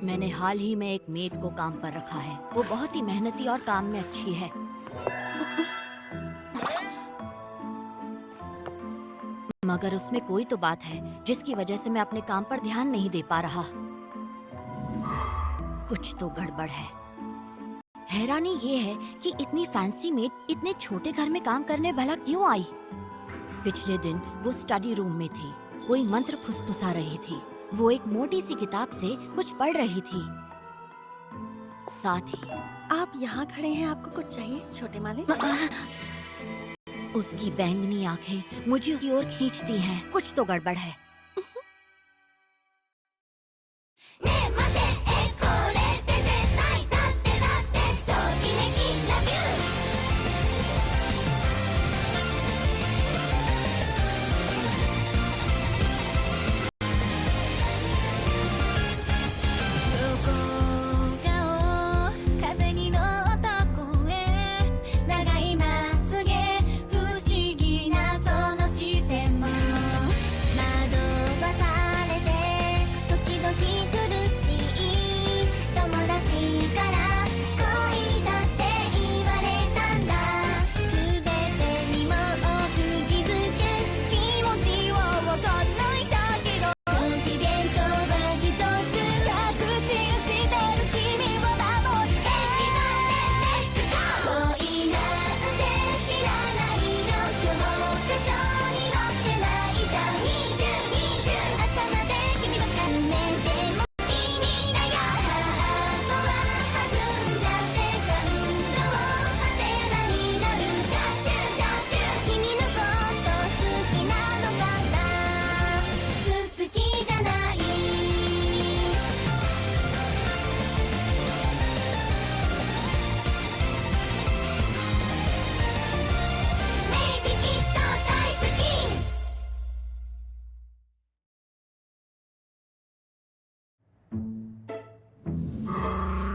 मैंने हाल ही में एक मेड को काम पर रखा है। वो बहुत ही मेहनती और काम में अच्छी है। मगर उसमें कोई तो बात है जिसकी वजह से मैं अपने काम पर ध्यान नहीं दे पा रहा। कुछ तो गड़बड़ है। हैरानी ये है कि इतनी फैंसी मेड इतने छोटे घर में काम करने भला क्यों आई? पिछले दिन वो स्टडी रूम में थी। कोई मंत्र फुसफुसा रही थी। वो एक मोटी सी किताब से कुछ पढ़ रही थी। साथ ही आप यहाँ खड़े हैं, आपको कुछ चाहिए छोटे मालिक? उसकी बैंगनी आंखें मुझे उसकी ओर खींचती हैं। कुछ तो गड़बड़ है।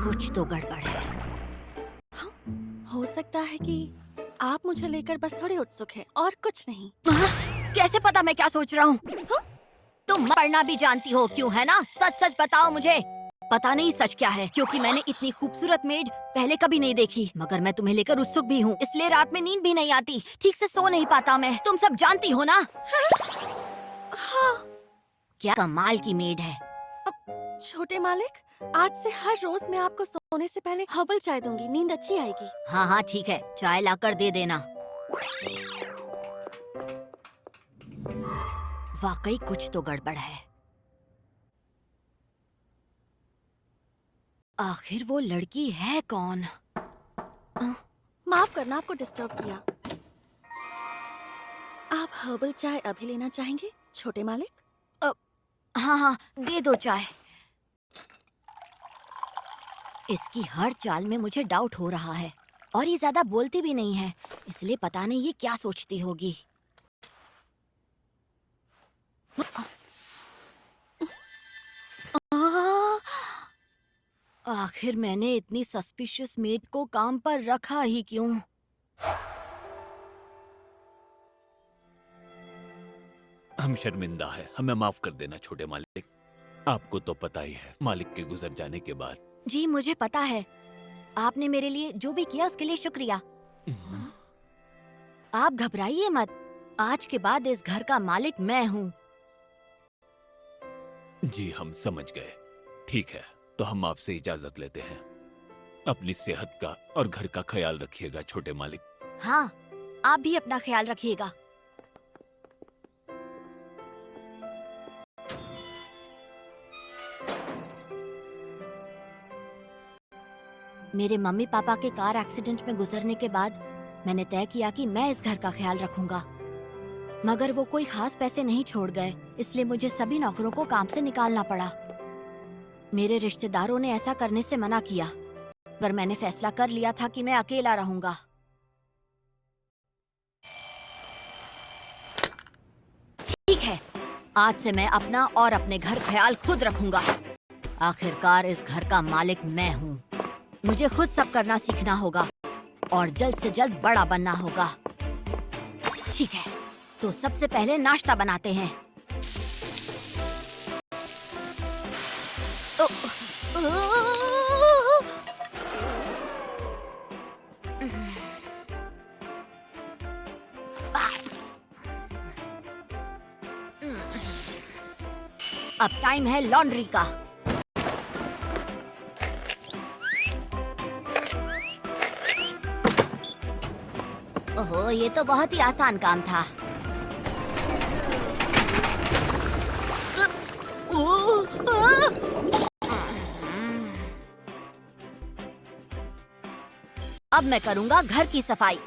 कुछ तो गड़बड़ है। हाँ, हो सकता है कि आप मुझे लेकर बस थोड़े उत्सुक हैं और कुछ नहीं। कैसे पता मैं क्या सोच रहा हूँ? तुम पढ़ना भी जानती हो क्यों, है ना? सच सच बताओ मुझे। पता नहीं सच क्या है, क्योंकि मैंने इतनी खूबसूरत मेड पहले कभी नहीं देखी। मगर मैं तुम्हें लेकर उत्सुक भी हूँ, इसलिए रात में नींद भी नहीं आती। ठीक से सो नहीं पाता मैं। तुम सब जानती हो ना? हाँ। क्या कमाल की मेड है। छोटे मालिक, आज से हर रोज मैं आपको सोने से पहले हर्बल चाय दूंगी। नींद अच्छी आएगी। हाँ हाँ ठीक है, चाय लाकर दे देना। वाकई कुछ तो गड़बड़ है। आखिर वो लड़की है कौन? माफ करना आपको डिस्टर्ब किया। आप हर्बल चाय अभी लेना चाहेंगे छोटे मालिक? हाँ हाँ, दे दो चाय। इसकी हर चाल में मुझे डाउट हो रहा है और ये ज्यादा बोलती भी नहीं है, इसलिए पता नहीं ये क्या सोचती होगी। आखिर मैंने इतनी सस्पिशियस मेड को काम पर रखा ही क्यों? हम शर्मिंदा है, हमें माफ कर देना छोटे मालिक। आपको तो पता ही है, मालिक के गुजर जाने के बाद। जी मुझे पता है। आपने मेरे लिए जो भी किया उसके लिए शुक्रिया। आप घबराइए मत। आज के बाद इस घर का मालिक मैं हूँ। जी हम समझ गए। ठीक है, तो हम आपसे इजाजत लेते हैं। अपनी सेहत का और घर का ख्याल रखिएगा छोटे मालिक। हाँ, आप भी अपना ख्याल रखिएगा। मेरे मम्मी पापा के कार एक्सीडेंट में गुजरने के बाद मैंने तय किया कि मैं इस घर का ख्याल रखूंगा। मगर वो कोई खास पैसे नहीं छोड़ गए, इसलिए मुझे सभी नौकरों को काम से निकालना पड़ा। मेरे रिश्तेदारों ने ऐसा करने से मना किया, पर मैंने फैसला कर लिया था कि मैं अकेला रहूंगा। ठीक है, आज से मैं अपना और अपने घर ख्याल खुद रखूंगा। आखिरकार इस घर का मालिक मैं हूँ। मुझे खुद सब करना सीखना होगा और जल्द से जल्द बड़ा बनना होगा। ठीक है, तो सबसे पहले नाश्ता बनाते हैं। अब टाइम है लॉन्ड्री का। ओहो, ये तो बहुत ही आसान काम था। अब मैं करूंगा घर की सफाई।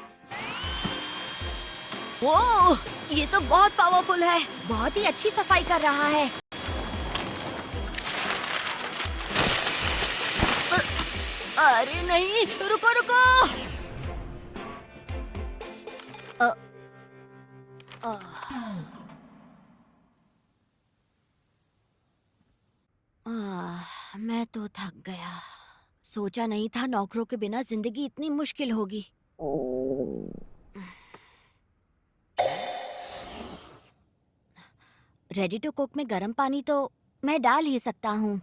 ओह, ये तो बहुत पावरफुल है। बहुत ही अच्छी सफाई कर रहा है। अरे नहीं, रुको रुको। मैं तो थक गया। सोचा नहीं था नौकरों के बिना जिंदगी इतनी मुश्किल होगी। रेडी टू कुक में गर्म पानी तो मैं डाल ही सकता हूँ।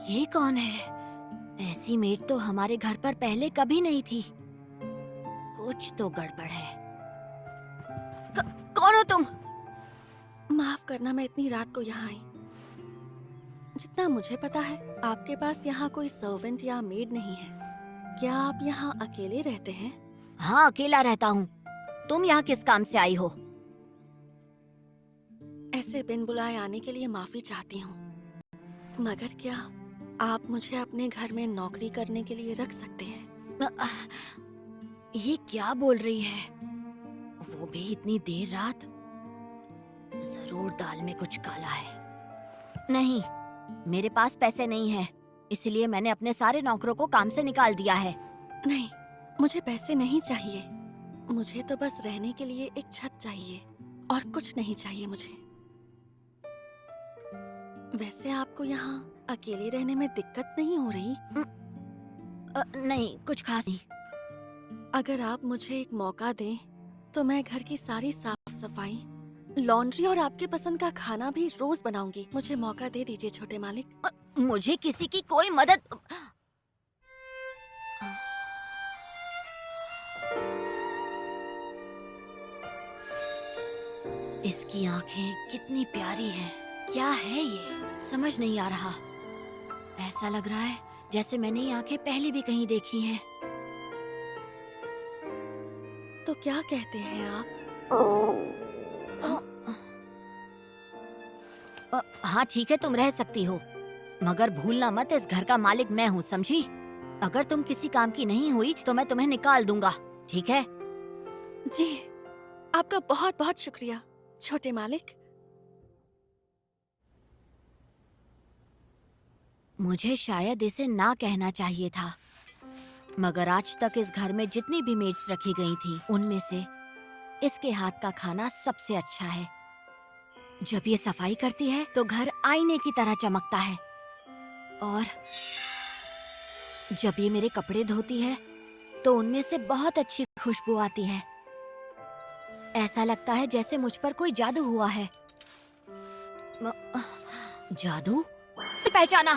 ये कौन है? ऐसी मेड तो हमारे घर पर पहले कभी नहीं थी। कुछ तो गड़बड़ है। कौन हो तुम? माफ करना, मैं इतनी रात को यहाँ आई। जितना मुझे पता है, आपके पास यहाँ कोई सर्वेंट या मेड नहीं है। क्या आप यहाँ अकेले रहते हैं? हाँ, अकेला रहता हूँ। तुम यहाँ किस काम से आई हो? ऐसे बिन बुलाए आने के लिए माफी चाहती हूँ, मगर क्या आप मुझे अपने घर में नौकरी करने के लिए रख सकते हैं? ये क्या बोल रही है? वो भी इतनी देर रात? जरूर दाल में कुछ काला है। नहीं, मेरे पास पैसे नहीं हैं, इसलिए मैंने अपने सारे नौकरों को काम से निकाल दिया है। नहीं, मुझे पैसे नहीं चाहिए। मुझे तो बस रहने के लिए एक छत चाहिए और कुछ नहीं चाहिए मुझे। वैसे आपको यहाँ अकेले रहने में दिक्कत नहीं हो रही? नहीं, कुछ खास नहीं। अगर आप मुझे एक मौका दें तो मैं घर की सारी साफ सफाई, लॉन्ड्री और आपके पसंद का खाना भी रोज बनाऊंगी। मुझे मौका दे दीजिए छोटे मालिक। मुझे किसी की कोई मदद। इसकी आंखें कितनी प्यारी हैं। क्या है ये? समझ नहीं आ रहा। ऐसा लग रहा है जैसे मैंने ये आंखें पहले भी कहीं देखी हैं। तो क्या कहते हैं आप? हाँ ठीक है, तुम रह सकती हो, मगर भूलना मत इस घर का मालिक मैं हूँ, समझी? अगर तुम किसी काम की नहीं हुई तो मैं तुम्हें निकाल दूंगा, ठीक है? जी, आपका बहुत बहुत शुक्रिया छोटे मालिक। मुझे शायद इसे ना कहना चाहिए था, मगर आज तक इस घर में जितनी भी मेड्स रखी गई थी, उनमें से इसके हाथ का खाना सबसे अच्छा है। जब ये सफाई करती है तो घर आईने की तरह चमकता है, और जब ये मेरे कपड़े धोती है तो उनमें से बहुत अच्छी खुशबू आती है। ऐसा लगता है जैसे मुझ पर कोई जादू हुआ है। जादू? पहचाना?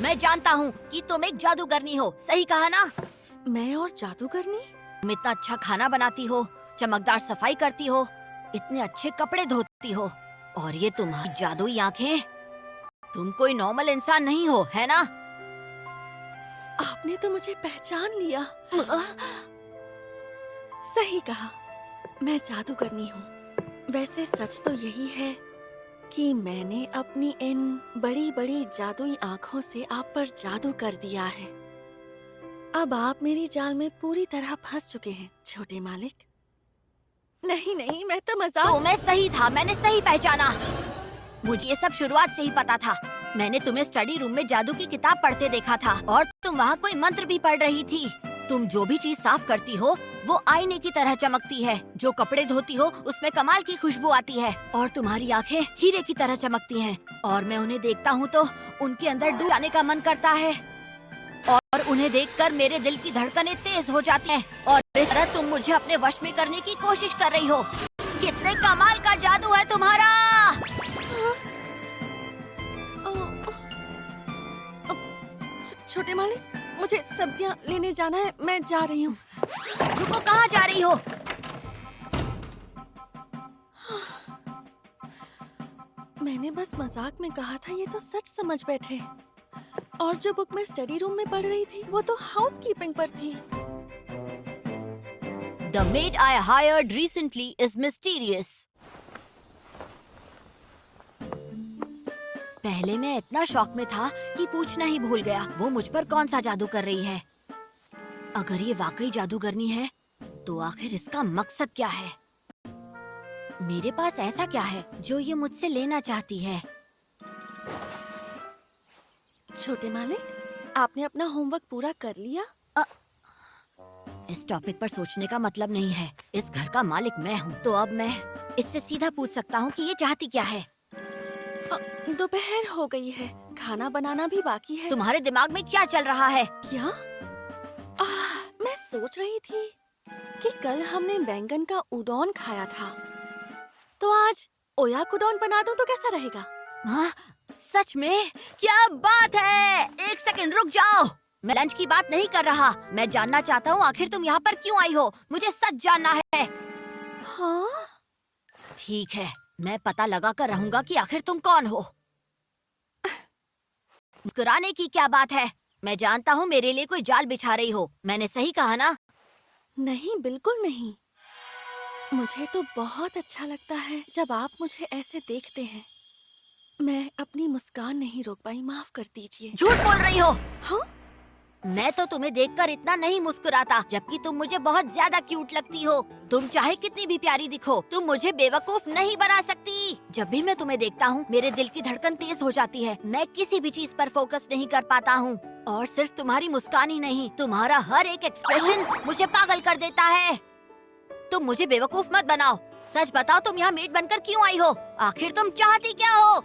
मैं जानता हूँ कि तुम एक जादूगरनी हो, सही कहा ना? मैं और जादूगरनी? तुम इतना अच्छा खाना बनाती हो, चमकदार सफाई करती हो, इतने अच्छे कपड़े धोती हो, और ये तुम्हारी जादुई आंखें। तुम कोई नॉर्मल इंसान नहीं हो, है ना? आपने तो मुझे पहचान लिया। सही कहा, मैं जादूगरनी हूँ। वैसे सच तो यही है कि मैंने अपनी इन बड़ी बड़ी जादुई आँखों से आप पर जादू कर दिया है। अब आप मेरी जाल में पूरी तरह फंस चुके हैं छोटे मालिक। नहीं नहीं, मैं तो मजाक। तो मैं सही था, मैंने सही पहचाना। मुझे ये सब शुरुआत से ही पता था। मैंने तुम्हें स्टडी रूम में जादू की किताब पढ़ते देखा था और तुम वहाँ कोई मंत्र भी पढ़ रही थी। तुम जो भी चीज साफ करती हो वो आईने की तरह चमकती है। जो कपड़े धोती हो उसमें कमाल की खुशबू आती है और तुम्हारी आंखें हीरे की तरह चमकती हैं। और मैं उन्हें देखता हूँ तो उनके अंदर डूब जाने का मन करता है और उन्हें देखकर मेरे दिल की धड़कनें तेज हो जाती हैं। और इस तरह तुम मुझे अपने वश में करने की कोशिश कर रही हो। कितने कमाल का जादू है तुम्हारा। छोटे मालिक, मुझे सब्जियां लेने जाना है, मैं जा रही हूँ। रुको, कहाँ जा रही हो? मैंने बस मजाक में कहा था, ये तो सच समझ बैठे। और जो बुक मैं स्टडी रूम में पढ़ रही थी वो तो हाउसकीपिंग पर थी। The maid I hired recently is mysterious. पहले मैं इतना शौक में था कि पूछना ही भूल गया वो मुझ पर कौन सा जादू कर रही है। अगर ये वाकई जादूगरनी है तो आखिर इसका मकसद क्या है? मेरे पास ऐसा क्या है जो ये मुझसे लेना चाहती है? छोटे मालिक, आपने अपना होमवर्क पूरा कर लिया? इस टॉपिक पर सोचने का मतलब नहीं है। इस घर का मालिक मैं हूँ, तो अब मैं इससे सीधा पूछ सकता हूँ कि ये चाहती क्या है। दोपहर हो गई है, खाना बनाना भी बाकी है। तुम्हारे दिमाग में क्या चल रहा है? क्या? मैं सोच रही थी कि कल हमने बैंगन का उडोन खाया था, तो आज ओयाकुडोन बना दूं तो कैसा रहेगा? हाँ, सच में? क्या बात है! एक सेकंड रुक जाओ। मैं लंच की बात नहीं कर रहा। मैं जानना चाहता हूँ आखिर तुम यहाँ पर क्यों आई हो। मुझे सच जानना है। हाँ? ठीक है, मैं पता लगा कर रहूंगा कि आखिर तुम कौन हो। मुस्कुराने की क्या बात है? मैं जानता हूँ मेरे लिए कोई जाल बिछा रही हो। मैंने सही कहा ना? नहीं, बिल्कुल नहीं। मुझे तो बहुत अच्छा लगता है जब आप मुझे ऐसे देखते हैं। मैं अपनी मुस्कान नहीं रोक पाई, माफ कर दीजिए। झूठ बोल रही हो। हाँ? मैं तो तुम्हें देखकर इतना नहीं मुस्कुराता, जबकि तुम मुझे बहुत ज्यादा क्यूट लगती हो। तुम चाहे कितनी भी प्यारी दिखो, तुम मुझे बेवकूफ नहीं बना सकती। जब भी मैं तुम्हें देखता हूँ मेरे दिल की धड़कन तेज हो जाती है। मैं किसी भी चीज पर फोकस नहीं कर पाता हूँ। और सिर्फ तुम्हारी मुस्कान ही नहीं, तुम्हारा हर एक एक्सप्रेशन मुझे पागल कर देता है। तुम मुझे बेवकूफ मत बनाओ। सच बताओ, तुम यहाँ मेड बनकर क्यों आई हो? आखिर तुम चाहती क्या हो?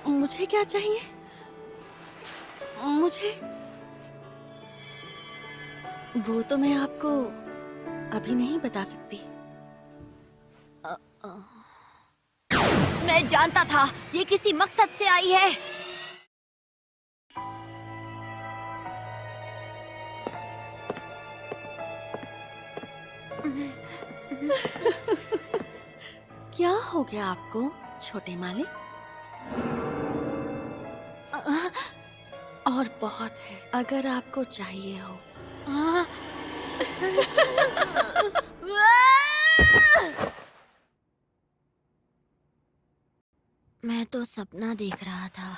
मुझे क्या चाहिए? मुझे वो तो मैं आपको अभी नहीं बता सकती। मैं जानता था ये किसी मकसद से आई है। क्या हो गया आपको, छोटे मालिक? और बहुत है, अगर आपको चाहिए हो। मैं तो सपना देख रहा था।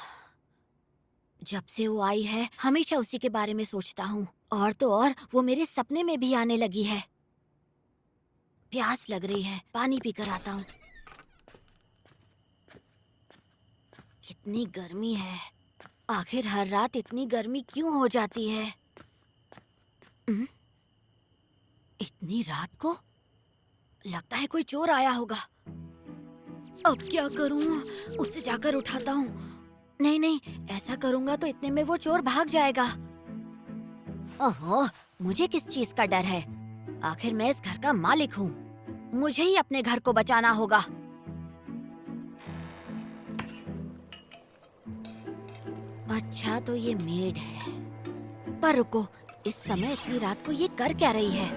जब से वो आई है हमेशा उसी के बारे में सोचता हूँ। और तो और वो मेरे सपने में भी आने लगी है। प्यास लग रही है, पानी पीकर आता हूँ। कितनी गर्मी है। आखिर हर रात इतनी गर्मी क्यों हो जाती है? इतनी रात को? लगता है कोई चोर आया होगा। अब क्या करूं? उसे जाकर उठाता हूँ। नहीं नहीं, ऐसा करूंगा तो इतने में वो चोर भाग जाएगा। ओहो, मुझे किस चीज का डर है? आखिर मैं इस घर का मालिक हूँ। मुझे ही अपने घर को बचाना होगा। अच्छा, तो ये मेड है। पर रुको, इस समय इतनी रात को ये कर क्या रही है?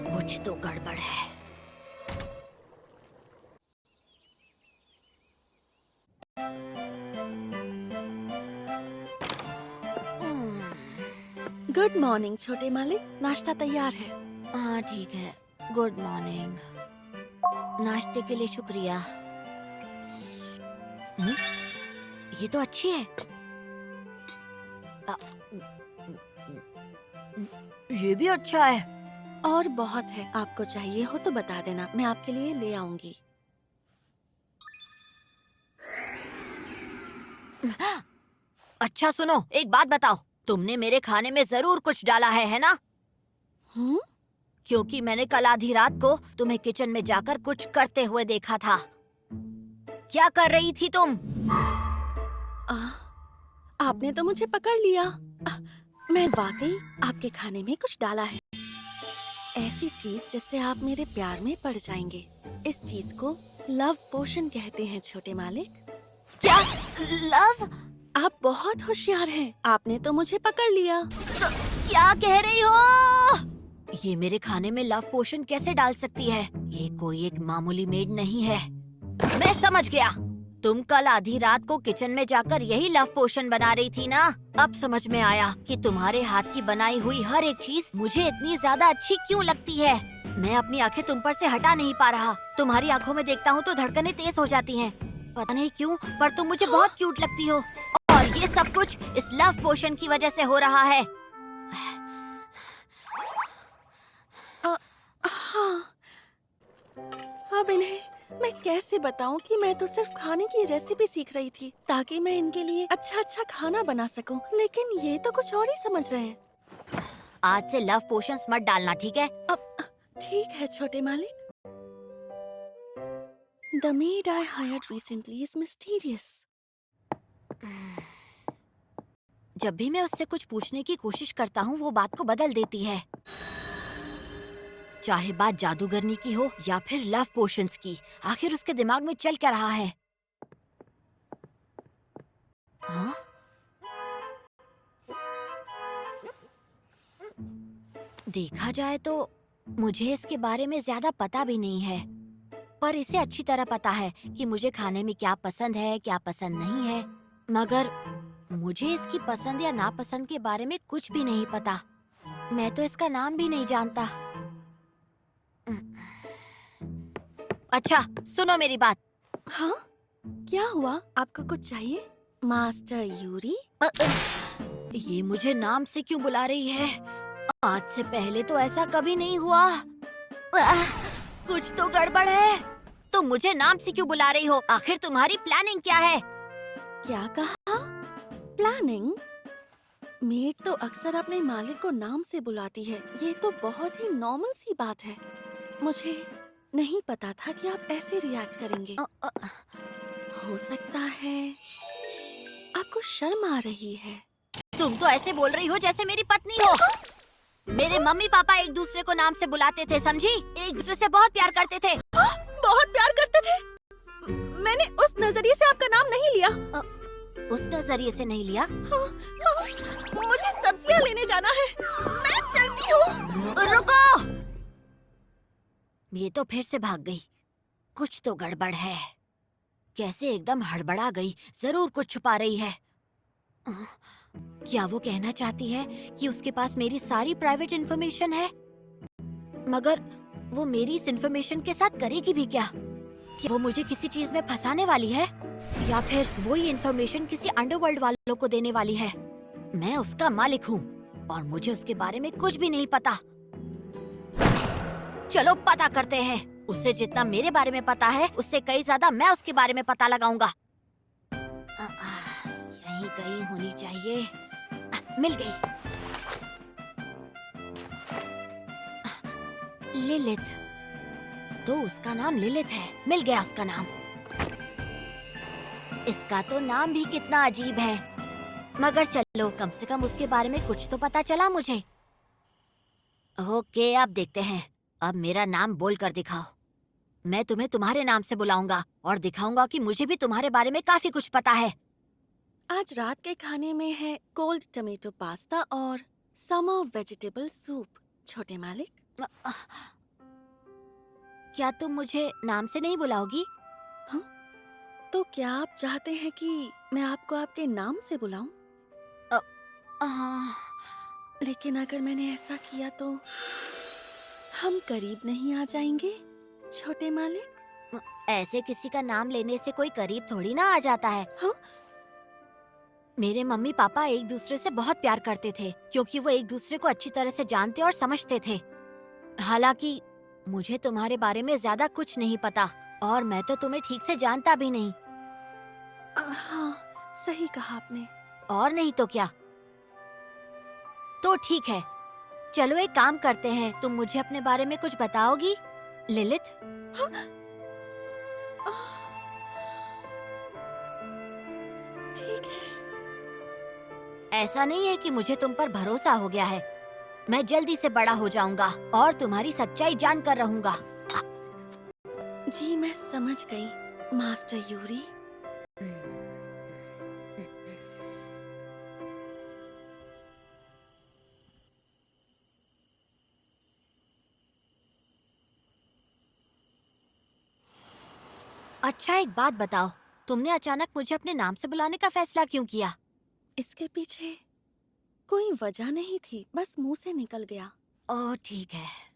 कुछ तो गड़बड़ है। गुड मॉर्निंग छोटे मालिक, नाश्ता तैयार है। हाँ ठीक है, गुड मॉर्निंग। नाश्ते के लिए शुक्रिया। ये तो अच्छी है। ये भी अच्छा है। और बहुत है, आपको चाहिए हो तो बता देना, मैं आपके लिए ले आऊंगी। अच्छा सुनो, एक बात बताओ, तुमने मेरे खाने में जरूर कुछ डाला है ना? हम्म? क्योंकि मैंने कल आधी रात को तुम्हें किचन में जाकर कुछ करते हुए देखा था। क्या कर रही थी तुम? आ, आपने तो मुझे पकड़ लिया। मैं वाकई आपके खाने में कुछ डाला है, ऐसी चीज जिससे आप मेरे प्यार में पड़ जाएंगे। इस चीज को लव पोशन कहते हैं छोटे मालिक। क्या? लव? आप बहुत होशियार हैं, आपने तो मुझे पकड़ लिया। क्या कह रही हो? ये मेरे खाने में लव पोशन कैसे डाल सकती है? ये कोई एक मामूली मेड नहीं है। मैं समझ गया, तुम कल आधी रात को किचन में जाकर यही लव पोशन बना रही थी ना? अब समझ में आया कि तुम्हारे हाथ की बनाई हुई हर एक चीज मुझे इतनी ज्यादा अच्छी क्यों लगती है। मैं अपनी आंखें तुम पर से हटा नहीं पा रहा। तुम्हारी आंखों में देखता हूँ तो धड़कनें तेज हो जाती हैं। पता नहीं क्यों, पर तुम मुझे बहुत क्यूट लगती हो। और ये सब कुछ इस लव पोशन की वजह से हो रहा है। हाँ, अब इन्हें मैं कैसे बताऊं कि मैं तो सिर्फ खाने की रेसिपी सीख रही थी ताकि मैं इनके लिए अच्छा खाना बना सकूं, लेकिन ये तो कुछ और ही समझ रहे हैं। आज से लव पोशंस मत डालना, ठीक है? अब ठीक है छोटे मालिक। The maid I hired recently is mysterious. जब भी मैं उससे कुछ पूछने की कोशिश करता हूँ वो बात को बदल देती है। चाहे बात जादूगरनी की हो या फिर लव पोशंस की, आखिर उसके दिमाग में चल क्या रहा है? हाँ? देखा जाए तो मुझे इसके बारे में ज्यादा पता भी नहीं है, पर इसे अच्छी तरह पता है कि मुझे खाने में क्या पसंद है, क्या पसंद नहीं है। मगर मुझे इसकी पसंद या नापसंद के बारे में कुछ भी नहीं पता। मैं तो इसका नाम भी नहीं जानता। अच्छा, सुनो मेरी बात। हाँ? क्या हुआ? आपको कुछ चाहिए? Master Yuri? ये मुझे नाम से क्यों बुला रही है? आज से पहले तो ऐसा कभी नहीं हुआ। कुछ तो गड़बड़ है। तुम मुझे नाम से क्यों बुला रही हो? आखिर तुम्हारी प्लानिंग क्या है? क्या कहा? प्लानिंग? मेड तो अक्सर अपने मालिक को नाम से बुलाती है। ये तो बहुत ही नॉर्मल सी बात है। मुझे नहीं पता था कि आप ऐसे रिएक्ट करेंगे। हो सकता है आपको शर्म आ रही है। तुम तो ऐसे बोल रही हो जैसे मेरी पत्नी हो। मेरे मम्मी पापा एक दूसरे को नाम से बुलाते थे, समझी? एक दूसरे से बहुत प्यार करते थे। बहुत प्यार करते थे? मैंने उस नजरिए से आपका नाम नहीं लिया। उस नजरिए से नहीं लिया? मुझे सब्जियां लेने जाना है, मैं चलती हूँ। रुको! ये तो फिर से भाग गई। कुछ तो गड़बड़ है। कैसे एकदम हड़बड़ा गई? जरूर कुछ छुपा रही है। क्या वो कहना चाहती है कि उसके पास मेरी सारी प्राइवेट इंफॉर्मेशन है? मगर वो मेरी इस इंफॉर्मेशन के साथ करेगी भी क्या? कि वो मुझे किसी चीज में फंसाने वाली है, या फिर वो ये इंफॉर्मेशन किसी अंडरवर्ल्ड वालों को देने वाली है? मैं उसका मालिक हूँ और मुझे उसके बारे में कुछ भी नहीं पता। चलो पता करते हैं। उसे जितना मेरे बारे में पता है उससे कई ज्यादा मैं उसके बारे में पता लगाऊंगा। यहीं कहीं होनी चाहिए। मिल गई। लिलिथ। तो उसका नाम लिलिथ है। मिल गया उसका नाम। इसका तो नाम भी कितना अजीब है। मगर चलो, कम से कम उसके बारे में कुछ तो पता चला मुझे। ओके, अब देखते हैं। अब मेरा नाम बोल कर दिखाओ। मैं तुम्हें तुम्हारे नाम से बुलाऊंगा और दिखाऊंगा कि मुझे भी तुम्हारे बारे में काफी कुछ पता है। आज रात के खाने में है कोल्ड टमेटो पास्ता और समर वेजिटेबल सूप। छोटे मालिक, क्या तुम मुझे नाम से नहीं बुलाओगी? हाँ? तो क्या आप चाहते हैं कि मैं आपको आपके नाम से बुलाऊं? लेकिन अगर मैंने ऐसा किया तो हम करीब नहीं आ जाएंगे छोटे मालिक? ऐसे किसी का नाम लेने से कोई करीब थोड़ी ना आ जाता है। हाँ? मेरे मम्मी पापा एक दूसरे से बहुत प्यार करते थे क्योंकि वो एक दूसरे को अच्छी तरह से जानते और समझते थे। हालांकि मुझे तुम्हारे बारे में ज्यादा कुछ नहीं पता और मैं तो तुम्हें ठीक से जानता भी नहीं। हाँ, सही कहा आपने। और नहीं तो क्या। तो ठीक है, चलो एक काम करते हैं, तुम मुझे अपने बारे में कुछ बताओगी लिलिथ? हाँ, आह, ठीक है। ऐसा नहीं है कि मुझे तुम पर भरोसा हो गया है। मैं जल्दी से बड़ा हो जाऊंगा और तुम्हारी सच्चाई जानकर रहूंगा। जी मैं समझ गई, मास्टर यूरी। अच्छा एक बात बताओ, तुमने अचानक मुझे अपने नाम से बुलाने का फैसला क्यों किया? इसके पीछे कोई वजह नहीं थी, बस मुंह से निकल गया। ओह ठीक है।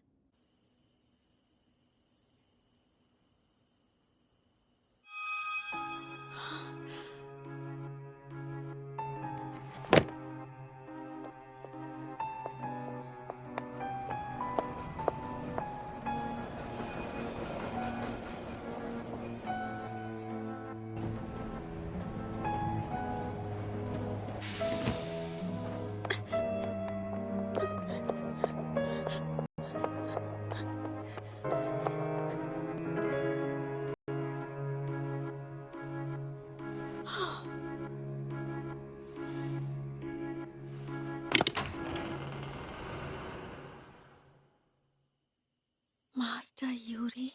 Master Yuri.